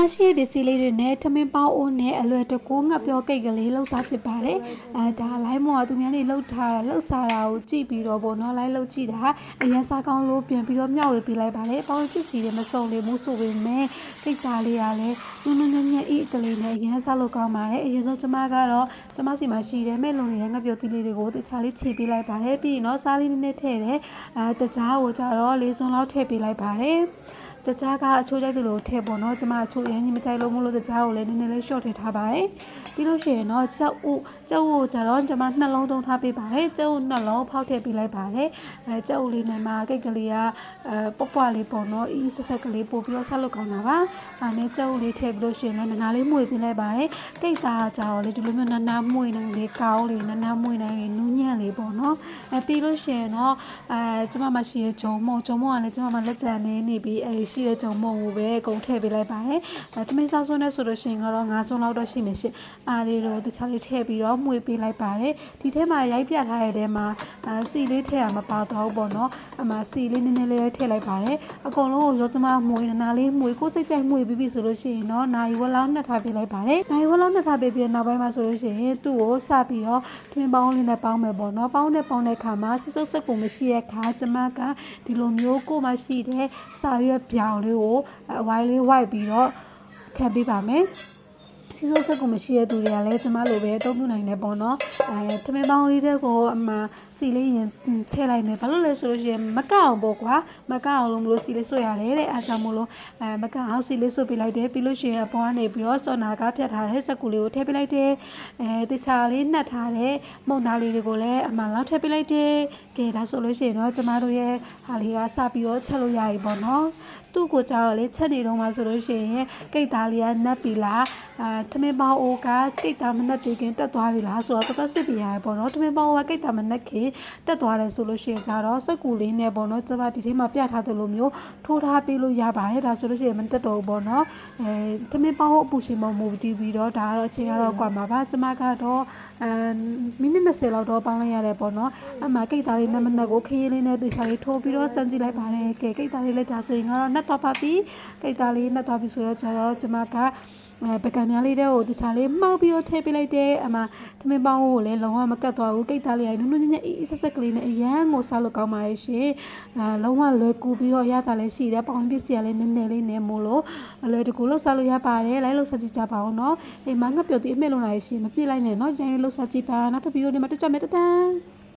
မရှိရပစ္စည်းလေးတွေနဲ့ထမင်းပေါင်းအိုးနဲ့အလွယ်တကူငှက်ပြောကိတ်ကလေးလှုပ်စားဖြစ်ပါတယ်ဒါလိုင်းမောကသူများလေးလှုပ်စားတာကိုကြည့်ပြီးတော့ပေါ့နော်လိုင်းလှုပ်ကြည့်တာအရင်စားကောင်းလို့ပြန်ပြီးတော့မျှဝေပေးလိုက်ပါတယ်ပေါင်းပစ္စည်းတွေမစုံလေဘူးဆိုပေမဲ့ကိတ်သားလေးကလည်းနုညံ့ညံ့အေးကလေးနဲ့အရင်စားလို့ကောင်းပါတယ်အရင်ဆုံးကျမကတော့ကျမစီမှာရှိတယ်မဲ့လုံနေတဲ့ငှက်ပြောသီးလေးတွေကိုတခြားလေးခြေပေးလိုက်ပါတယ်ပြီးရင်တော့စားလေးနည်းနည်းထည့်တယ်တကြားကိုကြတော့၄စွန်းလောက်ထည့်ပေးလိုက်ပါတယ်တကြားကအချိုးကြိုက်တယ်လို့ထည့်ပေါ့နော်ကျမအချိုးရမ်းကြီးမကြိုက်လို့မလို့တကြားကိုလည်းနည်းနည်းလေး short ထည့်ထားပါတယ်ပြီးလို့ရှိရင်တော့ကြောက်ကိုကြတော့ကျမနှလုံးသုံးထားပေးပါတယ်ကြောက်နှလုံးဖောက်ထည့်ပေးလိုက်ပါတယ်ကြောက်လေးနဲ့မှကိတ်ကလေးကပွပွလေးပေါ့နော်အီးဆက်ဆက်ကလေးပို့ပြီးတော့ဆက်လုပ်ကောင်းတာပါနဲ့ကြောက်လေးထည့်ပြီးလို့ရှိရင်လည်းနားလေးမွေပေးလိုက်ပါတယ်ကိတ်သားကြတော့လေဒီလိုမျိုးနားမွေနိုင်လေကောင်းလေနားမွေနိုင်လေနူးညံ့လေပေါ့နော်ပြီးလို့ရှိရင်တော့ကျမမရှိရဲ့ဂျုံမုံကလည်းကျမမလက်ကြံနေပြီးရှိတဲ့ဂျုံမုံကိုပဲအကုန်ထည့်ပေးလိုက်ပါတယ်တမင်းစားစွန်းနဲ့ဆိုလို့ရှိရင်တော့9စွန်းလောက်တော့ရှိမယ်ရှင်အားလေးတော့တခြားလေးထည့်ပြီးတော့မှုေးပေးလိုက်ပါတယ်ဒီထဲမှာရိုက်ပြထားတဲ့ထဲမှာစီလေးထည့်ရမှာပါတော့ပေါ့နော်အမှစီလေးနည်းနည်းလေးထည့်လိုက်ပါတယ်အကုန်လုံးကိုရောသမမှုေးနားလေးမှုေးကိုစိတ်ကြိုက်မှုေးပြီးပြီဆိုလို့ရှိရင်တော့နိုင်ဝက်လောက်နှက်ထားပေးလိုက်ပါတယ်နိုင်ဝက်လောက်နှက်ထားပေးပြီးနောက်ပိုင်းမှာဆိုလို့ရှိရင်သူ့ကိုစပြီးတော့တွင်းပေါင်းလေးနဲ့ပေါင်းမယ်ပေါ့နော်ပေါင်းတဲ့ခါမှာစစ်စုပ်စက်ကိုမရှိတဲ့ခါကျမကဒီလိုမျိုးကိုမှရှိတဲ့စာရွက်ပြောင်လေးကိုဝိုင်းလေးဝိုက်ပြီးတော့ခံပေးပါမယ်စီစိုးစက်ကိုမရှိတဲ့သူတွေကလည်းကျမလိုပဲအသုံးပြုနိုင်တယ်ပေါ့နော်ထမင်းပေါင်းလေးတွေကိုအမှစီလေးရင်ထည့်လိုက်မယ်ဘာလို့လဲဆိုလို့ရှိရင်မကအောင်ပေါ့ကွာမကအောင်လို့မလို့စီလေးဆွတ်ရတယ်တဲ့အားကြောင့်မလို့မကအောင်စီလေးဆွတ်ပေးလိုက်တယ်ပြီးလို့ရှိရင်အပေါ်ကနေပြီးတော့စော်နာကဖြတ်ထားတဲ့စက်ကူလေးကိုထည့်ပေးလိုက်တယ်တခြားလေးနှက်ထားတဲ့မုန်သားလေးတွေကိုလည်းအမှလောက်ထည့်ပေးလိုက်တယ်ကဲဒါဆိုလို့ရှိရင်တော့ကျမတို့ရဲ့ဟာလေးကစပြီးတော့ချက်လို့ရပြီပေါ့နော်သူ့ကိုကြောက်လေချက်နေတော့မှဆိုလို့ရှိရင်ကိတ်သားလေးကနက်ပြီလားထမင်းပေါင်းအိုကကိတ်သားမနက်သေးခင်တက်သွားပြီလားဆိုတော့တော်စစ်ပြရပေါ့နော်ထမင်းပေါင်းကကိတ်သားမနက်ခင်တက်သွားတယ်ဆိုလို့ရှိရင်ကြတော့စက်ကူလေးနဲ့ပေါ့နော်ကျမဒီထဲမှာပြထားတယ်လို့မျိုးထိုးထားပေးလို့ရပါတယ်ဒါဆိုလို့ရှိရင်မတက်တော့ဘူးပေါ့နော်ထမင်းပေါင်းအပူရှင်မမူတည်ပြီးတော့ဒါကတော့အချိန်ကတော့ကွာမှာပါကျမကတော့မိနစ်20လောက်တော့ပေါင်းလိုက်ရတယ်ပေါ့နော်အမှကိတ်သားလေးနဲ့မနက်ကိုခရီးလေးနဲ့တေချာလေးထိုးပြီးတော့စမ်းကြည့်လိုက်ပါတယ်ကဲကိတ်သားလေးလည်းဒါဆိုရင်ကတော့နှက်သွားပါပြီကိတ်သားလေးနှက်သွားပြီဆိုတော့ကျတော့ကျမကပကံများလေးတဲ့ကိုတခြားလေးမှောက်ပြီးတော့ထည့်ပေးလိုက်တယ်အမှထမင်းပေါင်းကိုလည်းလုံးဝမကတ်သွားဘူးကိတ်သားလေးကနုညံ့ညံ့အေးဆက်ကလေးနဲ့အရန်ကိုစားလို့ကောင်းပါရဲ့ရှင်လုံးဝလွယ်ကူပြီးတော့ရတာလည်းရှိတယ်ပေါင်းပစ္စည်းကလည်းနည်းနည်းလေးနဲ့မို့လို့အလွယ်တကူလှုပ်စားလို့ရပါတယ်လိုက်လှုပ်စားကြည့်ကြပါဦးနော်အိမ်မှာငှက်ပြုတ်ပြီးအမေ့လုံးလာရှင်မပြည့်လိုက်နဲ့နော်တိုင်းလှုပ်စားကြည့်ပါနောက်တစ်ဗီဒီယိုဒီမှာတွေ့ကြမယ်တန်း